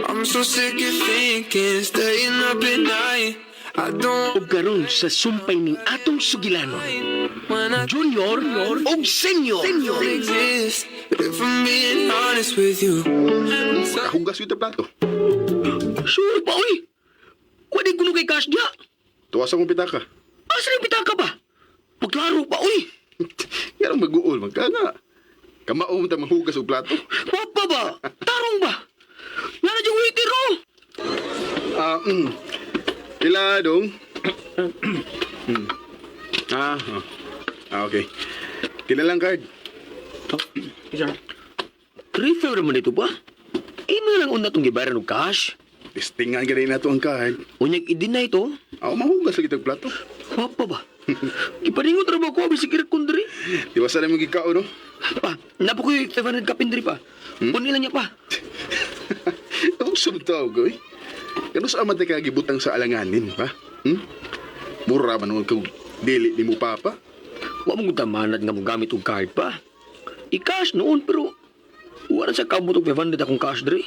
I'm so sick of thinking, staying up at night. I don't O karon sa sumpay ning atong sugilanon, when I junior o senior. exist. But if I'm being honest with you, Hugas yung plato. Sure pa, uy. Pwede gulo kay cash diya. Tuwas akong pitaka. Asa rin pitaka ba? Paglaro pa, uy. Yan ang mag-uol, magkana. Kamaong ta manghugas og plato. Wapa ba? Tarong ba? Nga na diyang waiter, oh. Ila dong. Okay. Kilalang card. Refer mo nito ba? Imo lang una itong gibaran ng cash. Testingan ka rin na ito ang card. Unyag i-deny ito. Ako mahugas lagi itong plato. Wapa ba? Ipaningot ra ba ko abis sikir kundri? Di ba sana mong gikao, no? Pa, napo ko yung 500 kapindri pa. Punila niya pa. Ang sunod tao ko, eh. Kano sa amat ka gibutang sa alanganin, ha? Mura man naman kung dili ni mo papa. Wa mong tamanad nga mo gamit og card pa. I-cash noon pero wala sa kabot og 500 akong cash dre.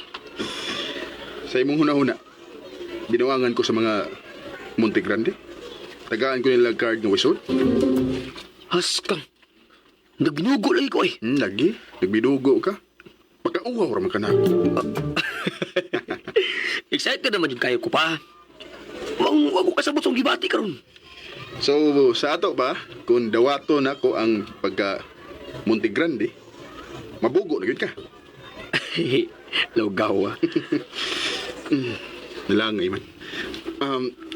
Sa imong huna-huna, binawangan ko sa mga Monte Grande. Tagaan ko nilang card ng wisod. Haskang. Nagbinugo lagi ko eh. Lagi, nagbidugo ka. Pagkauhaw raman ka na. Excited naman yung kayo ko pa. Wag ko kasabot sa gibati karon. So, sa ato ba, kung dawato na ko ang pagka Monte Grande, mabugo na yun ka. Lawgaw ah. Nalangay man.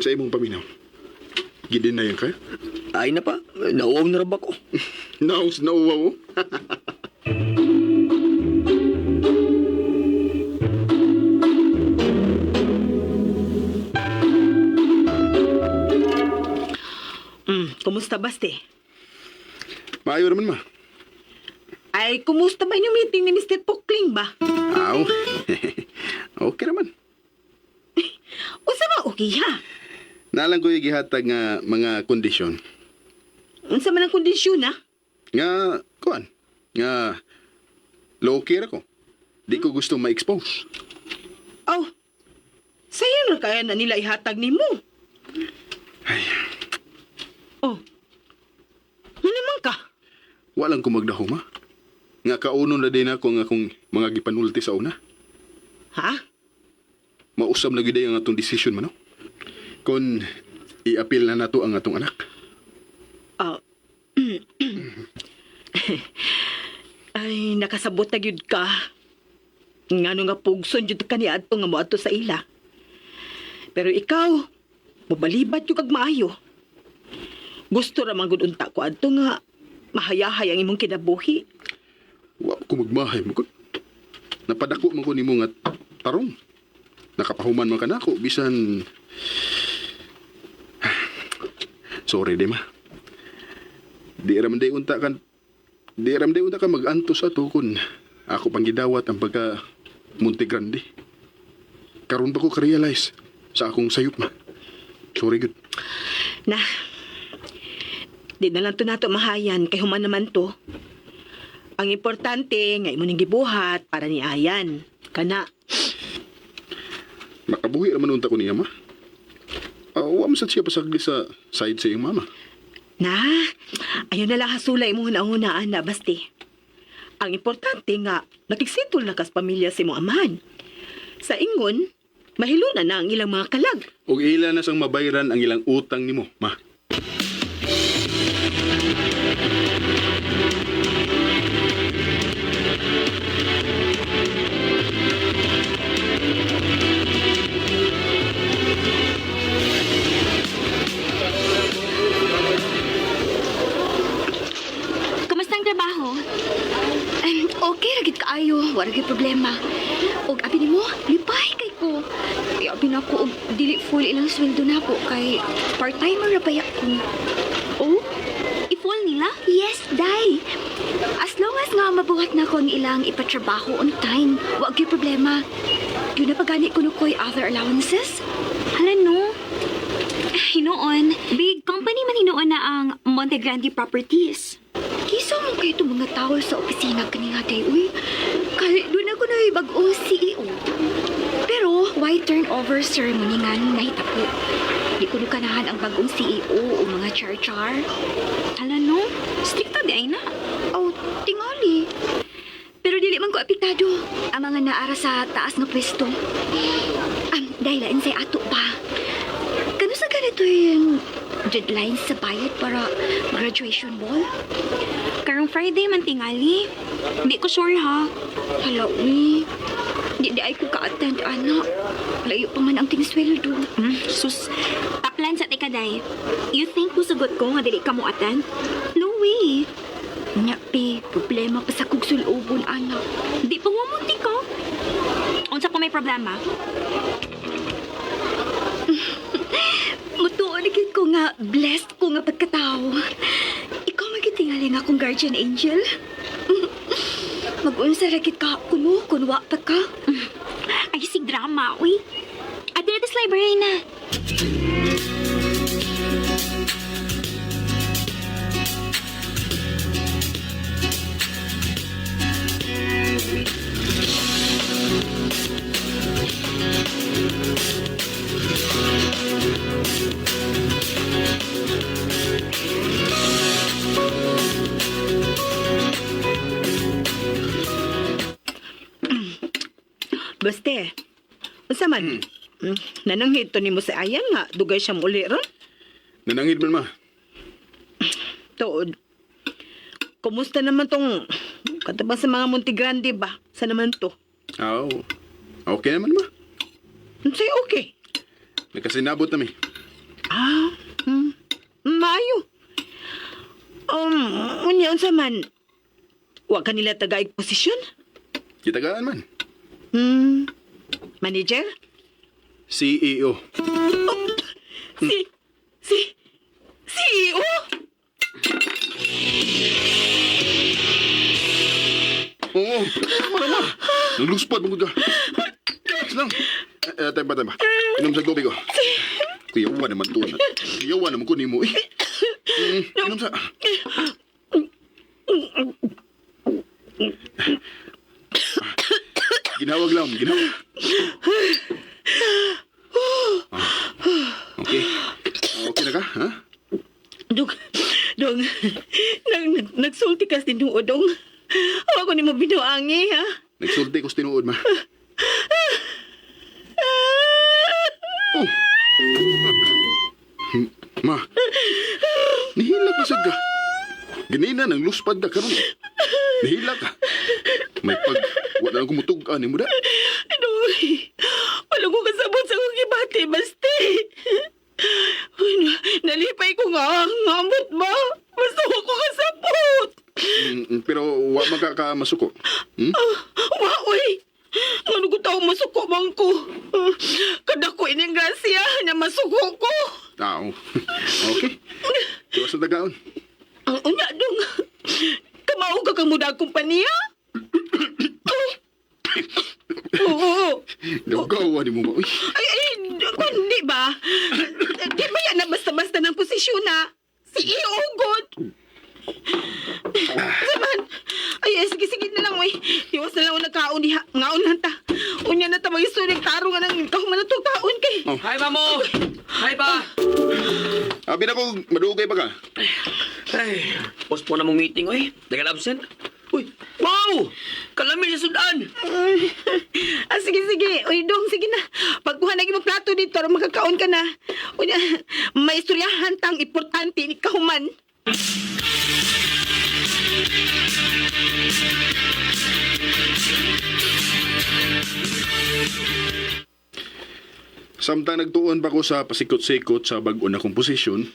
Sa imong paminaw, gidin na yan ka? Ay na pa, nauwaw na raba ko. Naus na uwaw. Kumusta, Basti? Maayo naman, ma. Ay, kumusta ba yung meeting ni Mr. Pukling ba? Aw. Okay naman. Usa ba okay ha? Nalang ko yung gihatag nga mga kondisyon. Unsa man ang kondisyon ha? Nga, kuan. Nga, low-key ako. Di ko gusto ma-expose. Oh, sayo na kaya na nila ihatag ni mo. Ay, Oh, ano naman ka? walang kumagdaho, ma. Nga kauno na din ako nga akong mga gipanulti sa una. Ha? Mausab na gid ang atong decision man, no? Kung i-appeal na nato ang atong anak. Oh. Ay, nakasabot na gyud ka. Ngano nga pugson jud ka ni adto nga moadto sa ila. Pero ikaw, mabalibat yung kag maayo. Gusto ra man gud unta ko adto nga mahayahay ang imong kinabuhi. Wa ko magmahay mo ko. Napadako man ko nimo nga tarong. Nakapahuman man kanako bisan. Sorry de ma. Di ram day unta ka mag-antos ato kun ako pang gidawat ang pagka Monte Grande. Karon pa ko ka-realize sa akong sayop, ma. Sorry gud. Na, di na lang to nato mahayan kay human naman to. Ang importante nga imo ning gibuhat para ni Ayan. Kana. Makabuhi naman unta ko niya, ma. Wa man sad siya pasagli sa side sa iyong mama. Na, ayaw na lang hasulay mo hunahunaan na, Basti. Ang importante nga, nakigsitol na kas pamilya si mo amahan. Sa ingon, mahiluna na ang ilang mga kalag. Og ila na sang mabayran ang ilang utang nimo, ma. Kamusta ang trabaho? Okay, ragit kaayo. Wala gid problema. Og abi nimo, lipay kay ko. Ay, abi na ko og dili full ilang sweldo na ko kay part-timer na baya ko. Oh? I-full nila? Yes, day. As long as nga mabuhat na ko ang ilang ipatrabaho on time, wag gyud problema. Yun na pagani ko ko'y other allowances? Hala no. Hinoon, big company man hinoon na ang Monte Grande Properties. Kisa mo kayo itong mga tao sa opisina kanina day, uy. Kaya doon ako na bagong CEO. Pero, why turnover ceremony nga nung nahitabo? Di ko nukanahan ang bagong CEO o mga char-char. Alam no, stricta di ay na. Oh, tingali. Pero dili man ko apektado ang mga naara sa taas nga pwesto. Dahil lain say ato pa. Kano sa ganito yung deadline sa bayad para graduation ball? Karong Friday man tingali. Hindi ko sure ha. Hala, uy. Di ay ko ka-attend, anak. Layo pa man ang tingsweldo. Sus, taplan sa tikaday. You think kusugot ko nga dili ka mo attend? No way. Nya, pi, problema pa sa kugsulubon, anak. Di pa mamunti ko. Unsa ko may problema? Mutuon agad ko nga, blessed ko nga pagkatao. Ikaw magitingali nga akong guardian angel. Mag-unsa rakit ka, kuno, kunwa pa ka. Ay, si drama, uy. At dito sa library na. Baste, unsa man? Nananghid to nimo sa ayan nga, dugay siya muli ron. Nanangid man, ma. Tuod. Kumusta naman tong kataba sa mga Monte Grande ba? Sa naman to? Oo. Okay naman, ma. Unsay okay? Nagkasinabot na, mi. Maayo. Unya unsa man? Wa kanila tagaig posisyon? Kitagaan man. Manager? CEO. CEO? Oo. Tama. Nagluspad mo ka. Senang. Tempa. Inom sa tubig ko. Kuyawa naman to. Kuyawa naman ko ni mo. Inom sa... Ginawag lang, ginawag. Okay. Okay na ka, ha? Dong, nagsulti ka tinuod, dong. Ako ni mo binuangi, ha? Nagsulti ko sa tinuod, ma. Oh. Ma, nihilak na sad ka. Ganina nang luspad na karon. Nihilak ka. May wala nang kumutugan ni mo da. Aduh, wala ko kasabot sa kong gibati, basti. Nalipay ko nga, ngamot ba? Basta ko kasabot. Pero wa magkakamasuko. Wa, uy. Ano ko tao masuko man ko? Kada ko ining grasya na masuko ko. Tao. Okay. Tiwas na tagaon. Ang unya dong. Kamao ka kang muda kumpanya? Oo. Nagawa ni mo ba? Uy. Kundi ba? Di ba yan na basta-basta ng posisyon na? CEO God. Saman. Ay, sige na lang, uy. Tiwas na lang ako nagkaon diha. Ngaon lang ta. Unya na ta mag-istory. Taro nga nang kahuman na to kaon kay. Hi, mamo! Hi, pa! Abi na ko, madugay pa ka. Ay, postpone na mong meeting, oy. Dagal absent. Uy, wow! Kalami sa sudan! Sige. Uy, dong, sige na. Pagkuha na mo plato dito, ro makakaon ka na. Unya, may istoryahan tang importante ni kahuman. Samtang nagtuon pa ko sa pasikot-sikot sa bag-o na komposisyon,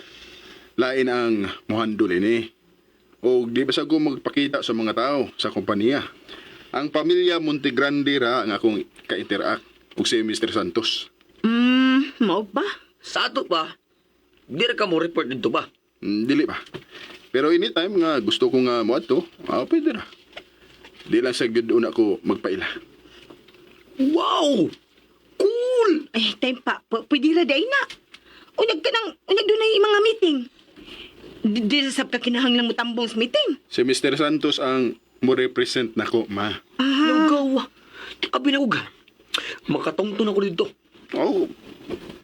lain ang mohandol ini. O di ba sa ko magpakita sa mga tao sa kompanya. Ang pamilya Montegrande ra ang akong ka-interact ug si Mr. Santos. Mao ba? Sa ato pa, di ra ka mo report dito ba? Dili pa. Pero anytime nga gusto ko nga moadto, pwede ra. Di lang sa gyud una ko magpaila. Wow! Cool! Ay, time pa. Pwede ra day na. Unyag doon ay mga meeting. Di sab ka kinahanglang mo tambong sa meeting. Si Mr. Santos ang mo represent nako, ma. Lugaw. Abi na uga. Makatungtong ako dito. Oh,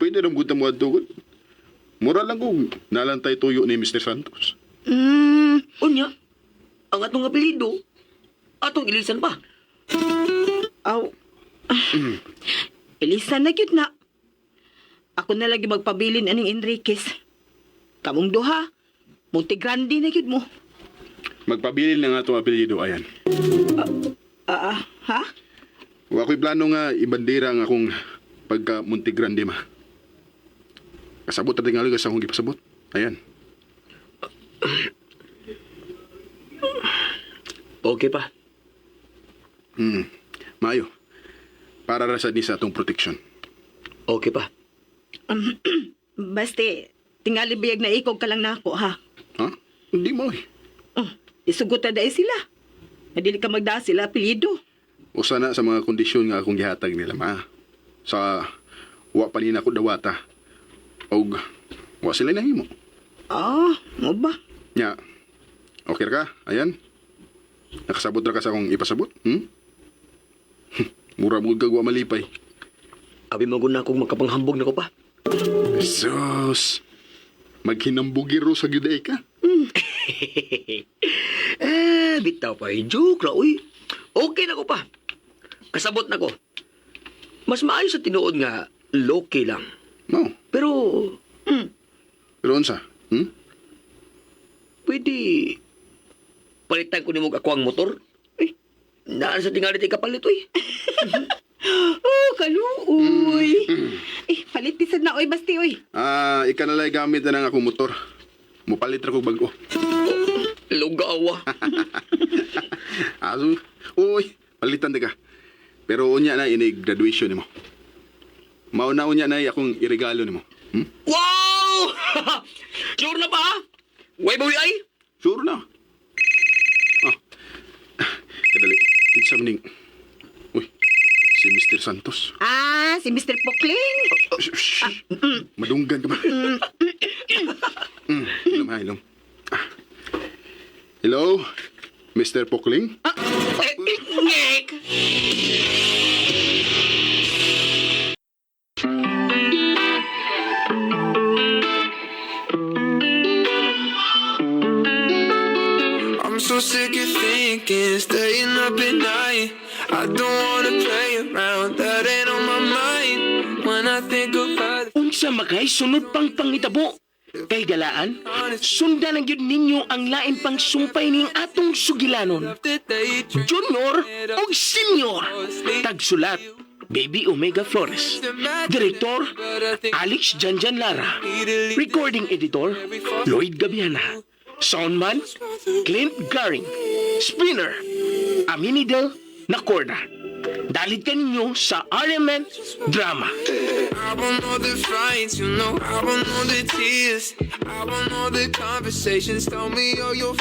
pwede ram gud mo adto. Mura lang kung nalantay tuyo ni Mr. Santos. Unya, ang atong apelido, atong ilisan pa. Aw. Elisa na gyud na. Ako na lagi magpabilin aning Enriquez. Kamong duha, Monte Grande na gyud mo. Magpabilin na nga itong apelyido, ayan. Ha? Wa ko'y plano nga ibandera ang akong pagka Montegrande, ma. Kasabot na tingali ka sa akong gipasabot. Ayan. Okay pa. Maayo. Para ra sa di sa atong protection. Okay pa. Baste, tingali biyag na ikog ka lang nako, ha? Ha? Hindi mo eh. Isugot na dahil sila. Nadili ka magda sila apelyido. O sana sa mga kondisyon nga akong gihatag nila, ma. Sa wa pa nina ko dawata. Og wa sila nahimo. Mo ba? Nya. Okay ra ka? Ayan. Nakasabot ra ka sa akong ipasabot? Mura mo gagwa malipay. Abi maguna akong makapanghambog na ko pa. Sus. Maghinambugiro sa gyuday ka. Bitaw pa, joke la, uy. Okay na ko pa. Kasabot na ko. Mas maayos sa tinuod nga, low-key lang. No. Pero, Pero unsa? pwede, palitan ko ni mo ako ang motor. Eh, naan sa tingali tayo kapalit, uy. Kaluoy. Palit tisad na, oy, basti, oy. Ika na lang gamit na ng akong motor. Mupalit ra ko bago. Lugawa. Aso, uy, palitan ka. Pero unya na ini graduation nimo. Mauna unya na akong iregalo nimo. Wow! Sure na pa? Way boy ay? Sure na. Kadali. Kinsa maning. Uy, si Mr. Santos. Si Mr. Pokling. Shh. Madunggan ka ba? Ilom ha, ilom. Hello, Mr. Pokling? Ngek! I'm so sick of thinking, staying up at night. I don't wanna play around, that ain't on my mind. When I think of her, Unsa makay sunod pang pangitabo? Kay galaan, sundan ang yun ninyo ang lain pang sumpay ning atong sugilanon. that they Junior o Senior. Tagsulat, Baby Omega Flores. Direktor, Alex Janjan Lara. Recording Editor, Lloyd Gabiana. Soundman, Clint Garing. Spinner, Aminidel Nacorda. Dalit ka ninyo sa RMN Drama. I want all the fights, you know. I want all the tears. I want all the conversations. Tell me all your